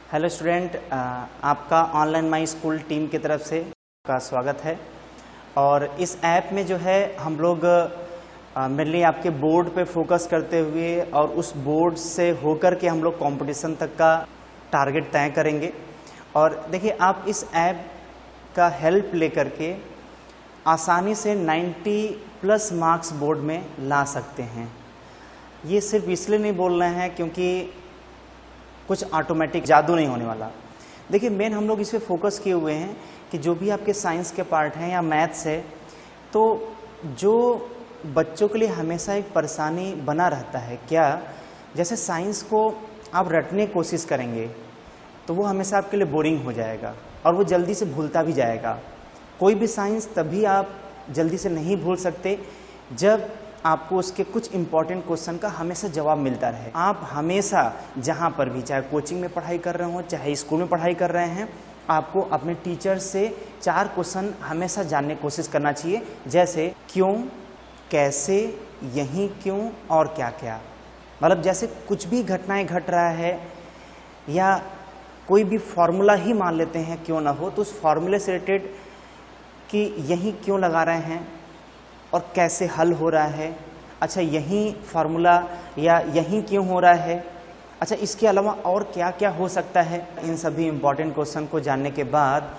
Hello student, आपका online my school team की तरफ से आपका स्वागत है। और इस ऐप में जो है हम लोग मेनली आपके बोर्ड पे फोकस करते हुए और उस बोर्ड से होकर के हम लोग कंपटीशन तक का टारगेट तय करेंगे। और देखिए, आप इस ऐप का हेल्प लेकर के आसानी से 90+ मार्क्स बोर्ड में ला सकते हैं। ये सिर्फ इसलिए नहीं बोल रहे हैं क्योंकि कुछ ऑटोमेटिक जादू नहीं होने वाला। देखिए, मेन हम लोग इस पर फोकस किए हुए हैं कि जो भी आपके साइंस के पार्ट हैं या मैथ्स है, तो जो बच्चों के लिए हमेशा एक परेशानी बना रहता है, क्या जैसे साइंस को आप रटने की कोशिश करेंगे तो वो हमेशा आपके लिए बोरिंग हो जाएगा और वो जल्दी से भूलता भी जाएगा। कोई भी साइंस तभी आप जल्दी से नहीं भूल सकते जब आपको उसके कुछ इम्पॉर्टेंट क्वेश्चन का हमेशा जवाब मिलता रहे। आप हमेशा जहाँ पर भी, चाहे कोचिंग में पढ़ाई कर रहे हो, चाहे स्कूल में पढ़ाई कर रहे हैं, आपको अपने टीचर से 4 क्वेश्चन हमेशा जानने की कोशिश करना चाहिए। जैसे क्यों, कैसे, यहीं क्यों और क्या क्या। मतलब जैसे कुछ भी घटनाएं घट रहा है या कोई भी फॉर्मूला ही मान लेते हैं क्यों ना हो, तो उस फॉर्मूले से रिलेटेड कि यहीं क्यों लगा रहे हैं और कैसे हल हो रहा है। अच्छा, यही फार्मूला या यही क्यों हो रहा है। अच्छा, इसके अलावा और क्या क्या हो सकता है। इन सभी इम्पॉर्टेंट क्वेश्चन को जानने के बाद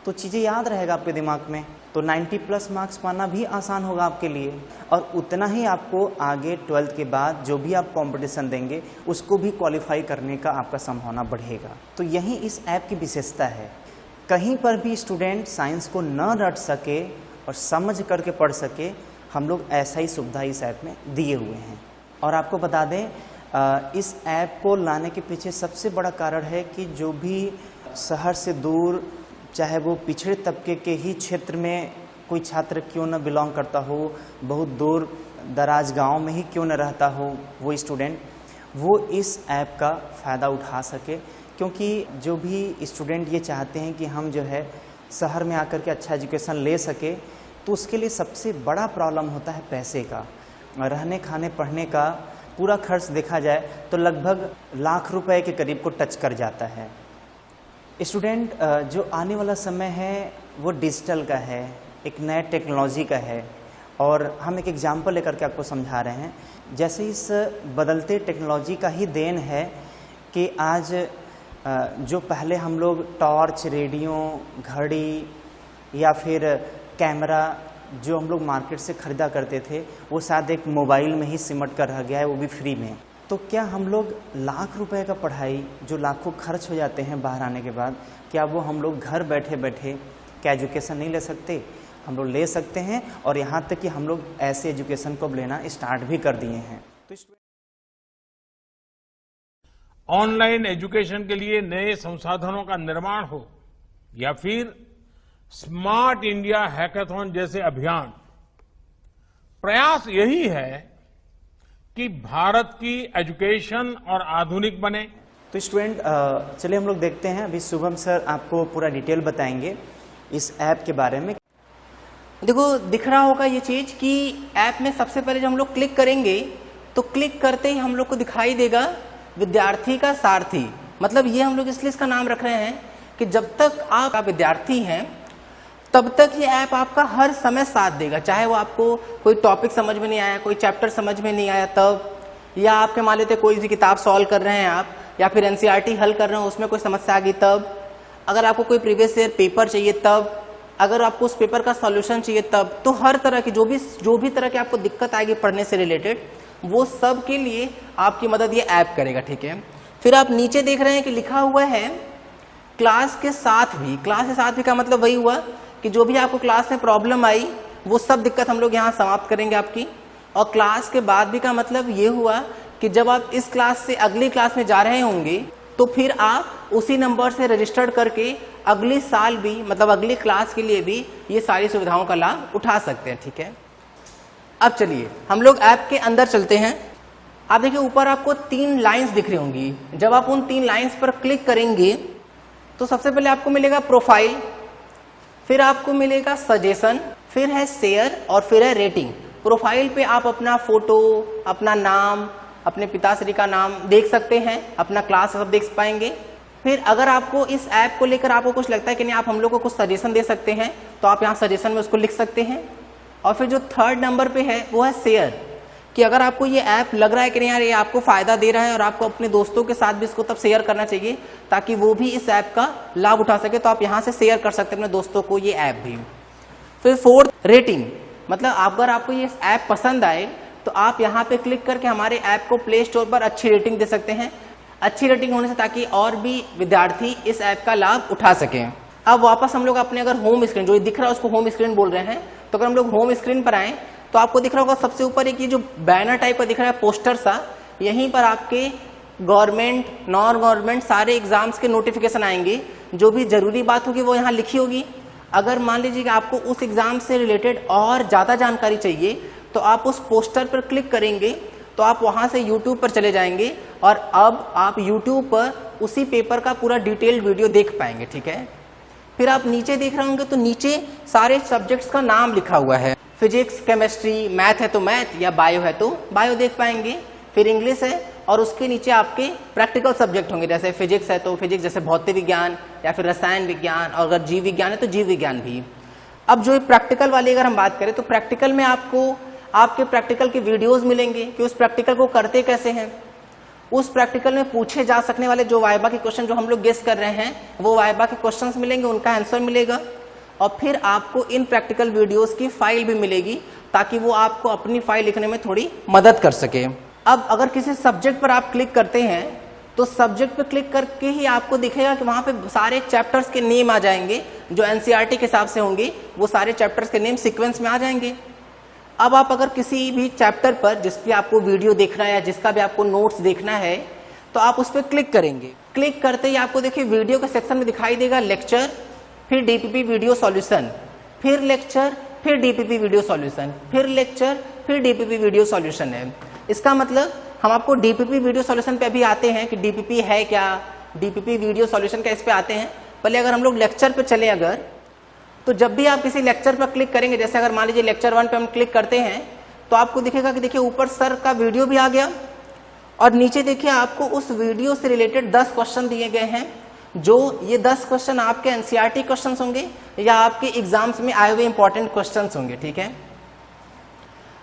तो चीज़ें याद रहेगा आपके दिमाग में, तो 90+ मार्क्स पाना भी आसान होगा आपके लिए। और उतना ही आपको आगे 12th के बाद जो भी आप कंपटीशन देंगे उसको भी क्वालिफाई करने का आपका संभावना बढ़ेगा। तो यही इस ऐप की विशेषता है। कहीं पर भी स्टूडेंट साइंस को न रट सके और समझ करके पढ़ सके, हम लोग ऐसा ही सुविधा इस ऐप में दिए हुए हैं। और आपको बता दें, इस ऐप को लाने के पीछे सबसे बड़ा कारण है कि जो भी शहर से दूर, चाहे वो पिछड़े तबके के ही क्षेत्र में कोई छात्र क्यों न बिलोंग करता हो, बहुत दूर दराज गांव में ही क्यों न रहता हो वो स्टूडेंट, वो इस ऐप का फ़ायदा उठा सके। क्योंकि जो भी स्टूडेंट ये चाहते हैं कि हम जो है शहर में आकर के अच्छा एजुकेशन ले सके, तो उसके लिए सबसे बड़ा प्रॉब्लम होता है पैसे का। रहने खाने पढ़ने का पूरा खर्च देखा जाए तो लगभग लाख रुपए के करीब को टच कर जाता है। स्टूडेंट, जो आने वाला समय है वो डिजिटल का है, एक नए टेक्नोलॉजी का है। और हम एक एग्जाम्पल लेकर के आपको समझा रहे हैं। जैसे इस बदलते टेक्नोलॉजी का ही देन है कि आज जो पहले हम लोग टॉर्च, रेडियो, घड़ी या फिर कैमरा जो हम लोग मार्केट से ख़रीदा करते थे, वो शायद एक मोबाइल में ही सिमट कर रह गया है, वो भी फ्री में। तो क्या हम लोग लाख रुपए का पढ़ाई जो लाखों खर्च हो जाते हैं बाहर आने के बाद, क्या वो हम लोग घर बैठे बैठे क्या एजुकेशन नहीं ले सकते? हम लोग ले सकते हैं। और यहाँ तक कि हम लोग ऐसे एजुकेशन को लेना स्टार्ट भी कर दिए हैं। तो ऑनलाइन एजुकेशन के लिए नए संसाधनों का निर्माण हो या फिर स्मार्ट इंडिया हैकाथॉन जैसे अभियान, प्रयास यही है कि भारत की एजुकेशन और आधुनिक बने। तो स्टूडेंट, चलिए हम लोग देखते हैं। अभी शुभम सर आपको पूरा डिटेल बताएंगे इस ऐप के बारे में। देखो, दिख रहा होगा ये चीज कि ऐप में सबसे पहले जब हम लोग क्लिक करेंगे तो क्लिक करते ही हम लोग को दिखाई देगा विद्यार्थी का सारथी। मतलब ये हम लोग इसलिए इसका नाम रख रहे हैं कि जब तक आप विद्यार्थी हैं तब तक ये ऐप आपका हर समय साथ देगा। चाहे वो आपको कोई टॉपिक समझ में नहीं आया, कोई चैप्टर समझ में नहीं आया तब, या आपके मान लेते कोई भी किताब सॉल्व कर रहे हैं आप, या फिर एनसीईआरटी हल कर रहे हैं, उसमें कोई समस्या आ गई तब, अगर आपको कोई प्रीवियस ईयर पेपर चाहिए तब, अगर आपको उस पेपर का सॉल्यूशन चाहिए तब, तो हर तरह की जो भी तरह की आपको दिक्कत आएगी पढ़ने से रिलेटेड, वो सब के लिए आपकी मदद ये ऐप करेगा। ठीक है, फिर आप नीचे देख रहे हैं कि लिखा हुआ है क्लास के साथ भी। क्लास के साथ भी का मतलब वही हुआ कि जो भी आपको क्लास में प्रॉब्लम आई वो सब दिक्कत हम लोग यहाँ समाप्त करेंगे आपकी। और क्लास के बाद भी का मतलब ये हुआ कि जब आप इस क्लास से अगली क्लास में जा रहे होंगे तो फिर आप उसी नंबर से रजिस्टर्ड करके अगले साल भी, मतलब अगली क्लास के लिए भी ये सारी सुविधाओं का लाभ उठा सकते हैं। ठीक है, अब चलिए हम लोग ऐप के अंदर चलते हैं। आप देखिए, ऊपर आपको 3 लाइंस दिख रही होंगी। जब आप उन 3 लाइंस पर क्लिक करेंगे तो सबसे पहले आपको मिलेगा प्रोफाइल, फिर आपको मिलेगा सजेशन, फिर है शेयर और फिर है रेटिंग। प्रोफाइल पे आप अपना फोटो, अपना नाम, अपने पिताश्री का नाम देख सकते हैं, अपना क्लास सब देख पाएंगे। फिर अगर आपको इस ऐप को लेकर आपको कुछ लगता है कि नहीं आप हम लोग को कुछ सजेशन दे सकते हैं, तो आप यहाँ सजेशन में उसको लिख सकते हैं। और फिर जो थर्ड नंबर पे है वो है शेयर, कि अगर आपको ये ऐप लग रहा है कि नहीं यार ये आपको फायदा दे रहा है और आपको अपने दोस्तों के साथ भी इसको तब शेयर करना चाहिए ताकि वो भी इस ऐप का लाभ उठा सके, तो आप यहाँ से शेयर कर सकते हैं अपने दोस्तों को ये ऐप भी। फिर फोर्थ, रेटिंग, मतलब अगर आपको ये ऐप पसंद आए तो आप यहाँ पे क्लिक करके हमारे ऐप को प्ले स्टोर पर अच्छी रेटिंग दे सकते हैं। अच्छी रेटिंग होने से ताकि और भी विद्यार्थी इस ऐप का लाभ उठा सकें। अब वापस हम लोग अपने अगर होम स्क्रीन, जो दिख रहा है उसको होम स्क्रीन बोल रहे हैं, तो अगर हम लोग होम स्क्रीन पर आए तो आपको दिख रहा होगा सबसे ऊपर एक ये जो बैनर टाइप का दिख रहा है पोस्टर सा, यहीं पर आपके गवर्नमेंट, नॉन गवर्नमेंट सारे एग्जाम्स के नोटिफिकेशन आएंगे। जो भी जरूरी बात होगी वो यहाँ लिखी होगी। अगर मान लीजिए कि आपको उस एग्जाम से रिलेटेड और ज्यादा जानकारी चाहिए तो आप उस पोस्टर पर क्लिक करेंगे तो आप वहां से YouTube पर चले जाएंगे और अब आप YouTube पर उसी पेपर का पूरा डिटेल्ड वीडियो देख पाएंगे। ठीक है, फिर आप नीचे देख रहे होंगे तो नीचे सारे सब्जेक्ट्स का नाम लिखा हुआ है। फिजिक्स, केमिस्ट्री, मैथ है तो मैथ, या बायो है तो बायो देख पाएंगे। फिर इंग्लिश है और उसके नीचे आपके प्रैक्टिकल सब्जेक्ट होंगे, जैसे फिजिक्स है तो फिजिक्स, जैसे भौतिक विज्ञान या फिर रसायन विज्ञान, और अगर जीव विज्ञान है तो जीव विज्ञान भी। अब जो प्रैक्टिकल वाली अगर हम बात करें तो प्रैक्टिकल में आपको आपके प्रैक्टिकल के वीडियोस मिलेंगे कि उस प्रैक्टिकल को करते कैसे हैं। उस प्रैक्टिकल में पूछे जा सकने वाले जो वाइबा के क्वेश्चन जो हम लोग गेस कर रहे हैं वो वाइबा के क्वेश्चंस मिलेंगे, उनका आंसर मिलेगा। और फिर आपको इन प्रैक्टिकल वीडियोस की फाइल भी मिलेगी ताकि वो आपको अपनी फाइल लिखने में थोड़ी मदद कर सके। अब अगर किसी सब्जेक्ट पर आप क्लिक करते हैं तो सब्जेक्ट पर क्लिक करके ही आपको दिखेगा कि वहां पे सारे चैप्टर्स के नेम आ जाएंगे जो एनसीईआरटी के हिसाब से होंगे, वो सारे चैप्टर्स के नेम सीक्वेंस में आ जाएंगे। अब आप अगर किसी भी चैप्टर पर जिस पे आपको वीडियो देखना है या जिसका भी आपको नोट्स देखना है तो आप उस पर क्लिक करेंगे। क्लिक करते ही आपको देखिए वीडियो के सेक्शन में दिखाई देगा लेक्चर, फिर डीपीपी वीडियो सॉल्यूशन, फिर लेक्चर, फिर डीपीपी वीडियो सॉल्यूशन, फिर लेक्चर, फिर डीपीपी वीडियो सॉल्यूशन है। इसका मतलब हम आपको डीपीपी वीडियो सॉल्यूशन पे अभी आते हैं कि डीपीपी है क्या, डीपीपी वीडियो सॉल्यूशन क्या, इस पे आते हैं। पहले अगर हम लोग लेक्चर पे चले अगर, तो जब भी आप किसी लेक्चर पर क्लिक करेंगे, जैसे अगर मान लीजिए लेक्चर 1 पे हम क्लिक करते हैं तो आपको दिखेगा कि देखिए ऊपर सर का वीडियो भी आ गया और नीचे देखिए आपको उस वीडियो से रिलेटेड 10 क्वेश्चन दिए गए हैं, जो ये 10 क्वेश्चन आपके एनसीईआरटी क्वेश्चन होंगे या आपके एग्जाम्स में आए हुए इंपॉर्टेंट क्वेश्चन होंगे। ठीक है,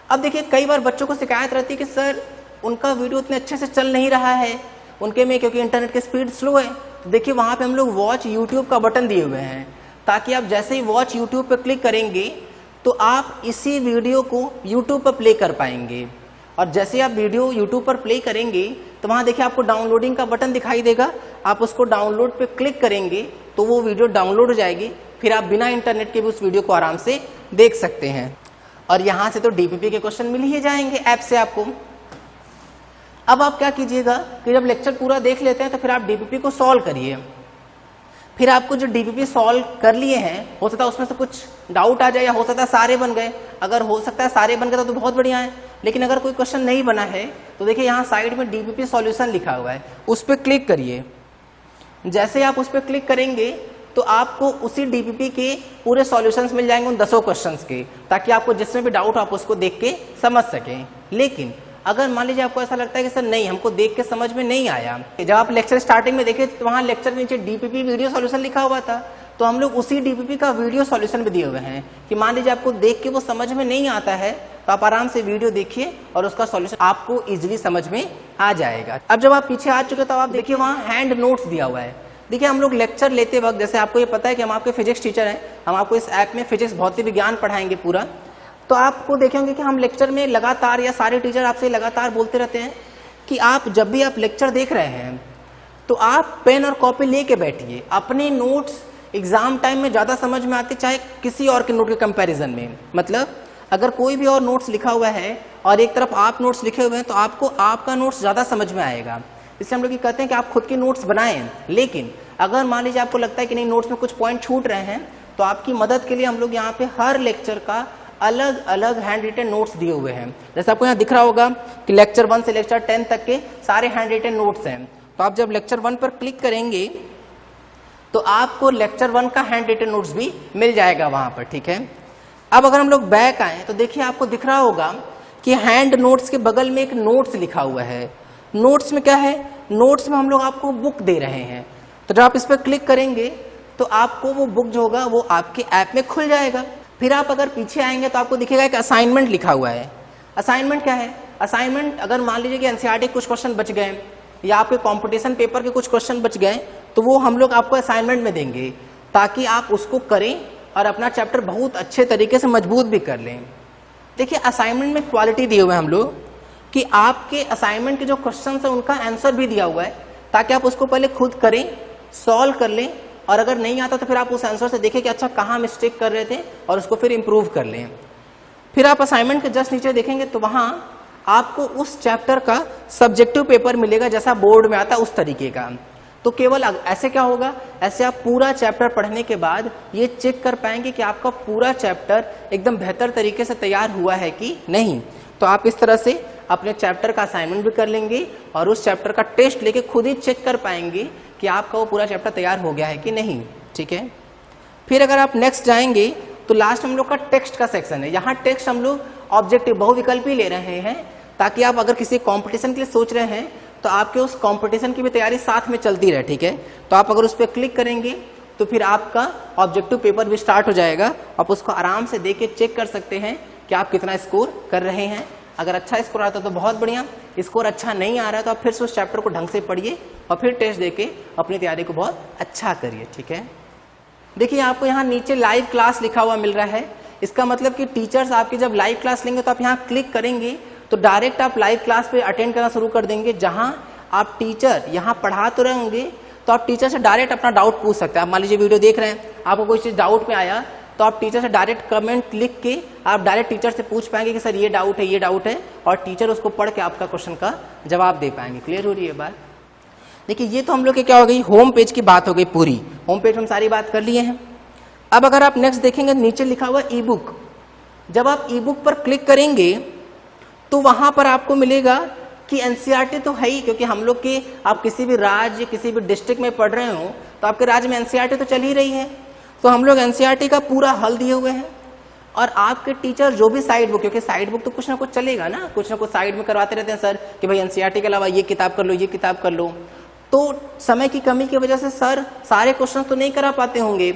अब देखिए कई बार बच्चों को शिकायत रहती है कि सर उनका वीडियो इतने अच्छे से चल नहीं रहा है उनके में, क्योंकि इंटरनेट की स्पीड स्लो है। तो देखिए वहां पे हम लोग वॉच यूट्यूब का बटन दिए हुए हैं ताकि आप जैसे ही वॉच यूट्यूब पर क्लिक करेंगे तो आप इसी वीडियो को यूट्यूब पर प्ले कर पाएंगे। और जैसे आप वीडियो यूट्यूब पर प्ले करेंगे तो वहां देखिए आपको डाउनलोडिंग का बटन दिखाई देगा, आप उसको डाउनलोड पे क्लिक करेंगे तो वो वीडियो डाउनलोड हो जाएगी, फिर आप बिना इंटरनेट के भी उस वीडियो को आराम से देख सकते हैं। और यहां से तो डीपीपी के क्वेश्चन मिल ही जाएंगे ऐप से आपको। अब आप क्या कीजिएगा कि जब लेक्चर पूरा देख लेते हैं तो फिर आप डीपीपी को सॉल्व करिए। फिर आपको जो डीपीपी सॉल्व कर लिए हैं, हो सकता है उसमें से कुछ डाउट आ जाए या हो सकता है सारे बन गए। अगर हो सकता है सारे बन गए तो बहुत बढ़िया है, लेकिन अगर कोई क्वेश्चन नहीं बना है तो देखिए यहाँ साइड में डीपीपी सॉल्यूशन लिखा हुआ है, उस पर क्लिक करिए। जैसे आप उस पर क्लिक करेंगे तो आपको उसी डीपीपी के पूरे सॉल्यूशंस मिल जाएंगे उन 10 क्वेश्चंस के, ताकि आपको जिसमें भी डाउट हो आप उसको देख के समझ सकें। लेकिन अगर मान लीजिए आपको ऐसा लगता है कि सर नहीं हमको देख के समझ में नहीं आया, जब आप लेक्चर स्टार्टिंग में देखे तो वहां लेक्चर के नीचे डीपीपी वीडियो सॉल्यूशन लिखा हुआ था, तो हम लोग उसी डीपीपी का वीडियो सॉल्यूशन भी दिए हुए हैं कि मान लीजिए आपको देख के वो समझ में नहीं आता है तो आप आराम से वीडियो देखिए और उसका सॉल्यूशन आपको इजीली समझ में आ जाएगा। अब जब आप पीछे आ चुके तो आप देखिए वहाँ हैंड नोट्स दिया हुआ है। देखिए हम लोग लेक्चर लेते वक्त, जैसे आपको ये पता है कि हम आपके फिजिक्स टीचर हैं, हम आपको इस ऐप में फिजिक्स भौतिक विज्ञान पढ़ाएंगे पूरा, तो आपको देखेंगे कि हम लेक्चर में लगातार या सारे टीचर आपसे लगातार बोलते रहते हैं कि आप जब भी आप लेक्चर देख रहे हैं तो आप पेन और कॉपी लेके बैठिए। अपने नोट्स एग्जाम टाइम में ज्यादा समझ में आते चाहे किसी और के नोट के कंपैरिजन में। मतलब अगर कोई भी और नोट्स लिखा हुआ है और एक तरफ आप नोट्स लिखे हुए हैं तो आपको आपका नोट्स ज्यादा समझ में आएगा। इसलिए हम लोग ये कहते हैं कि आप खुद के नोट्स बनाएं, लेकिन अगर मान लीजिए आपको लगता है कि नहीं नोट्स में कुछ पॉइंट छूट रहे हैं तो आपकी मदद के लिए हम लोग यहाँ पे हर लेक्चर का अलग अलग हैंड रिटन नोट्स दिए हुए हैं। जैसे आपको यहाँ दिख रहा होगा कि लेक्चर 1 से लेक्चर 10 तक के सारे हैंड रिटन नोट्स हैं। तो आप जब लेक्चर 1 पर क्लिक करेंगे तो आपको लेक्चर 1 का हैंड रिटन नोट्स भी मिल जाएगा वहां पर। ठीक है, अब अगर हम लोग बैक आए तो देखिए आपको दिख रहा होगा कि हैंड नोट्स के बगल में एक नोट्स लिखा हुआ है। नोट्स में क्या है, नोट्स में हम लोग आपको बुक दे रहे हैं। तो जब आप इस पर क्लिक करेंगे तो आपको वो बुक जो होगा वो आपके ऐप में खुल जाएगा। फिर आप अगर पीछे आएंगे तो आपको दिखेगा एक असाइनमेंट लिखा हुआ है। असाइनमेंट क्या है? असाइनमेंट अगर मान लीजिए कि एनसीईआरटी के कुछ क्वेश्चन बच गए या आपके कंपटीशन पेपर के कुछ क्वेश्चन बच गए तो वो हम लोग आपको असाइनमेंट में देंगे ताकि आप उसको करें और अपना चैप्टर बहुत अच्छे तरीके से मजबूत भी कर लें। देखिए असाइनमेंट में क्वालिटी दिए हुए हैं हम लोग कि आपके असाइनमेंट के जो क्वेश्चन है उनका आंसर भी दिया हुआ है ताकि आप उसको पहले खुद करें, सॉल्व कर लें और अगर नहीं आता तो फिर आप उस आंसर से देखें कि अच्छा कहाँ मिस्टेक कर रहे थे और उसको फिर इम्प्रूव कर लें। फिर आप असाइनमेंट के जस्ट नीचे देखेंगे तो वहाँ आपको उस चैप्टर का सब्जेक्टिव पेपर मिलेगा जैसा बोर्ड में आता है उस तरीके का। तो केवल ऐसे क्या होगा, ऐसे आप पूरा चैप्टर पढ़ने के बाद ये चेक कर पाएंगे कि आपका पूरा चैप्टर एकदम बेहतर तरीके से तैयार हुआ है कि नहीं। तो आप इस तरह से अपने चैप्टर का असाइनमेंट भी कर लेंगे और उस चैप्टर का टेस्ट लेके खुद ही चेक कर पाएंगे कि आपका वो पूरा चैप्टर तैयार हो गया है कि नहीं। ठीक है, फिर अगर आप नेक्स्ट जाएंगे तो लास्ट हम लोग का टेक्स्ट का सेक्शन है। यहाँ टेक्स्ट हम लोग ऑब्जेक्टिव बहुविकल्पी ले रहे हैं ताकि आप अगर किसी कंपटीशन के लिए सोच रहे हैं तो आपके उस कंपटीशन की भी तैयारी साथ में चलती रहे। ठीक है, तो आप अगर उस पर क्लिक करेंगे तो फिर आपका ऑब्जेक्टिव पेपर भी स्टार्ट हो जाएगा। आप उसको आराम से देख के चेक कर सकते हैं कि आप कितना स्कोर कर रहे हैं। अगर अच्छा स्कोर आता है तो बहुत बढ़िया, स्कोर अच्छा नहीं आ रहा है तो आप फिर से उस चैप्टर को ढंग से पढ़िए और फिर टेस्ट देके अपनी तैयारी को बहुत अच्छा करिए। ठीक है, देखिए आपको यहाँ नीचे लाइव क्लास लिखा हुआ मिल रहा है। इसका मतलब कि टीचर्स आपकी जब लाइव क्लास लेंगे तो आप यहाँ क्लिक करेंगे तो डायरेक्ट आप लाइव क्लास पे अटेंड करना शुरू कर देंगे, जहां आप टीचर यहाँ पढ़ा तो रहेंगे तो आप टीचर से डायरेक्ट अपना डाउट पूछ सकते हैं। आप मान लीजिए वीडियो देख रहे हैं, आपको कोई चीज डाउट में आया तो आप टीचर से डायरेक्ट कमेंट लिख के आप डायरेक्ट टीचर से पूछ पाएंगे कि सर ये डाउट है, ये डाउट है, और टीचर उसको पढ़ के आपका क्वेश्चन का जवाब दे पाएंगे। क्लियर हो रही है बात? देखिए ये तो हम लोग की क्या हो गई, होम पेज की बात हो गई पूरी। होम पेज हम सारी बात कर लिए हैं। अब अगर आप नेक्स्ट देखेंगे नीचे लिखा हुआ ई बुक। जब आप ई बुक पर क्लिक करेंगे तो वहां पर आपको मिलेगा कि एनसीईआरटी तो है ही, क्योंकि हम लोग के आप किसी भी राज्य किसी भी डिस्ट्रिक्ट में पढ़ रहे हो तो आपके राज्य में एनसीईआरटी तो चल ही रही है। तो हम लोग एनसीईआरटी का पूरा हल दिए हुए हैं और आपके टीचर जो भी साइड बुक, क्योंकि साइड बुक तो कुछ ना कुछ चलेगा ना कुछ साइड में करवाते रहते हैं सर कि भाई एनसीईआरटी के अलावा ये किताब कर लो, ये किताब कर लो। तो समय की कमी की वजह से सर सारे क्वेश्चन तो नहीं करा पाते होंगे,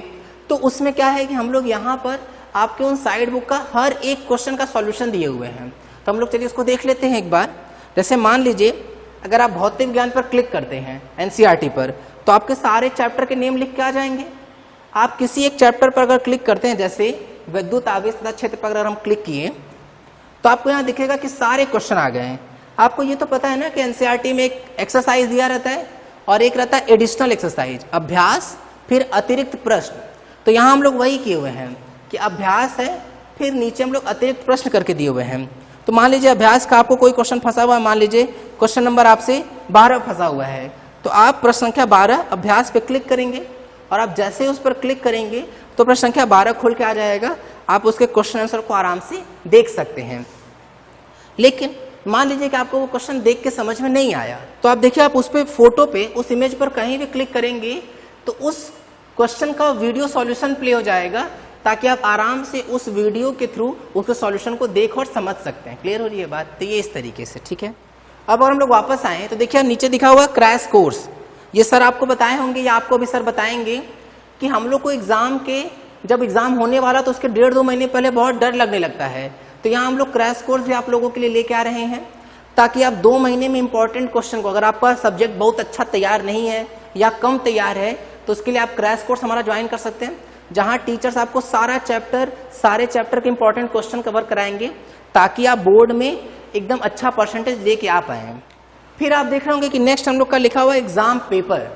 तो उसमें क्या है कि हम लोग यहाँ पर आपके उन साइड बुक का हर एक क्वेश्चन का सॉल्यूशन दिए हुए हैं। तो हम लोग चलिए इसको देख लेते हैं एक बार। जैसे मान लीजिए अगर आप भौतिक विज्ञान पर क्लिक करते हैं एनसीईआरटी पर तो आपके सारे चैप्टर के नेम लिख के आ जाएंगे। आप किसी एक चैप्टर पर अगर क्लिक करते हैं, जैसे विद्युत आवेश तथा क्षेत्र पर अगर हम क्लिक किए तो आपको यहाँ दिखेगा कि सारे क्वेश्चन आ गए हैं। आपको ये तो पता है ना कि एनसीईआरटी में एक एक्सरसाइज दिया रहता है और एक रहता है एडिशनल एक्सरसाइज, अभ्यास, फिर अतिरिक्त प्रश्न। तो यहाँ हम लोग वही किए हुए हैं कि अभ्यास है, फिर नीचे हम लोग अतिरिक्त प्रश्न करके दिए हुए हैं। तो मान लीजिए अभ्यास का आपको कोई क्वेश्चन फंसा हुआ है, मान लीजिए क्वेश्चन नंबर आपसे 12 फंसा हुआ है, तो आप प्रश्न संख्या 12 अभ्यास पे क्लिक करेंगे और आप जैसे उस पर क्लिक करेंगे तो प्रश्न संख्या 12 खुल के आ जाएगा। आप उसके क्वेश्चन आंसर को आराम से देख सकते हैं। लेकिन मान लीजिए कि आपको वो क्वेश्चन देख के समझ में नहीं आया, तो आप देखिए आप उस पे फोटो पे उस इमेज पर कहीं भी क्लिक करेंगे तो उस क्वेश्चन का वीडियो सॉल्यूशन प्ले हो जाएगा ताकि आप आराम से उस वीडियो के थ्रू उसके सॉल्यूशन को देख और समझ सकते हैं। क्लियर हो रही है बात? तो ये इस तरीके से ठीक है। अब अगर हम लोग वापस आए तो देखिए नीचे दिखा हुआ क्रैश कोर्स। ये सर आपको बताए होंगे या आपको भी सर बताएंगे कि हम लोग को एग्जाम के जब एग्जाम होने वाला तो उसके 1.5-2 महीने पहले बहुत डर लगने लगता है। तो यहाँ हम लोग क्रैश कोर्स भी आप लोगों के लिए लेके आ रहे हैं ताकि आप 2 महीने में इंपॉर्टेंट क्वेश्चन को, अगर आपका सब्जेक्ट बहुत अच्छा तैयार नहीं है या कम तैयार है, तो उसके लिए आप क्रैश कोर्स हमारा ज्वाइन कर सकते हैं, जहां टीचर्स आपको सारे चैप्टर के इंपॉर्टेंट क्वेश्चन कवर कराएंगे ताकि आप बोर्ड में एकदम अच्छा परसेंटेज लेके आ पाए। फिर आप देख रहे होंगे कि नेक्स्ट हम लोग का लिखा हुआ एग्जाम पेपर।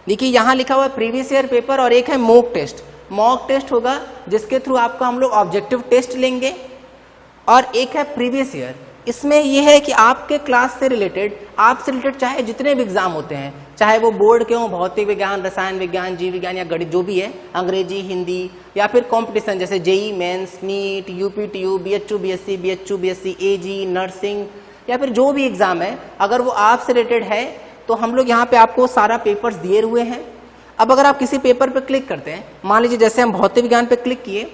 देखिए यहाँ लिखा हुआ प्रीवियस ईयर पेपर और एक है मॉक टेस्ट। मॉक टेस्ट होगा जिसके थ्रू आपका हम लोग ऑब्जेक्टिव टेस्ट लेंगे, और एक है प्रीवियस ईयर। इसमें यह है कि आपके क्लास से रिलेटेड, आपसे रिलेटेड चाहे जितने भी एग्जाम होते हैं, चाहे वो बोर्ड के हों, भौतिक विज्ञान, रसायन विज्ञान, जीव विज्ञान या गणित जो भी है, अंग्रेजी, हिंदी, या फिर कंपटीशन जैसे JEE Mains, NEET, UPTU, BHU, BSc, BHU, BSc, AG, nursing, या फिर जो भी एग्जाम है, अगर वो आपसे रिलेटेड है तो हम लोग यहाँ पे आपको सारा पेपर्स दिए हुए हैं। अब अगर आप किसी पेपर पे क्लिक करते हैं, मान लीजिए जैसे हम भौतिक विज्ञान पे क्लिक किए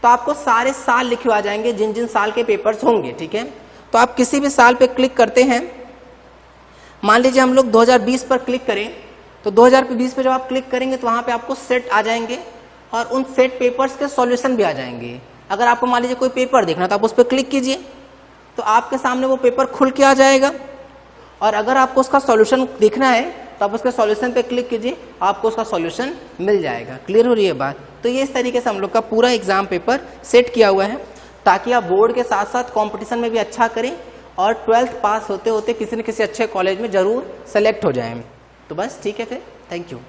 तो आपको सारे साल लिखे आ जाएंगे जिन जिन साल के पेपर्स होंगे। ठीक है, तो आप किसी भी साल पे क्लिक करते हैं, मान लीजिए हम लोग 2020 पर क्लिक करें तो 2020 पे जब आप क्लिक करेंगे तो वहाँ पे आपको सेट आ जाएंगे और उन सेट पेपर्स के सॉल्यूशन भी आ जाएंगे। अगर आपको मान लीजिए कोई पेपर देखना तो आप उस पर क्लिक कीजिए तो आपके सामने वो पेपर खुल के आ जाएगा, और अगर आपको उसका सॉल्यूशन देखना है तो आप उसके सॉल्यूशन पे क्लिक कीजिए, आपको उसका सॉल्यूशन मिल जाएगा। क्लियर हो रही है बात? तो ये इस तरीके से हम लोग का पूरा एग्जाम पेपर सेट किया हुआ है ताकि आप बोर्ड के साथ साथ कंपटीशन में भी अच्छा करें और 12th पास होते होते किसी न किसी अच्छे कॉलेज में जरूर सेलेक्ट हो जाएं। तो बस ठीक है, फिर थैंक यू।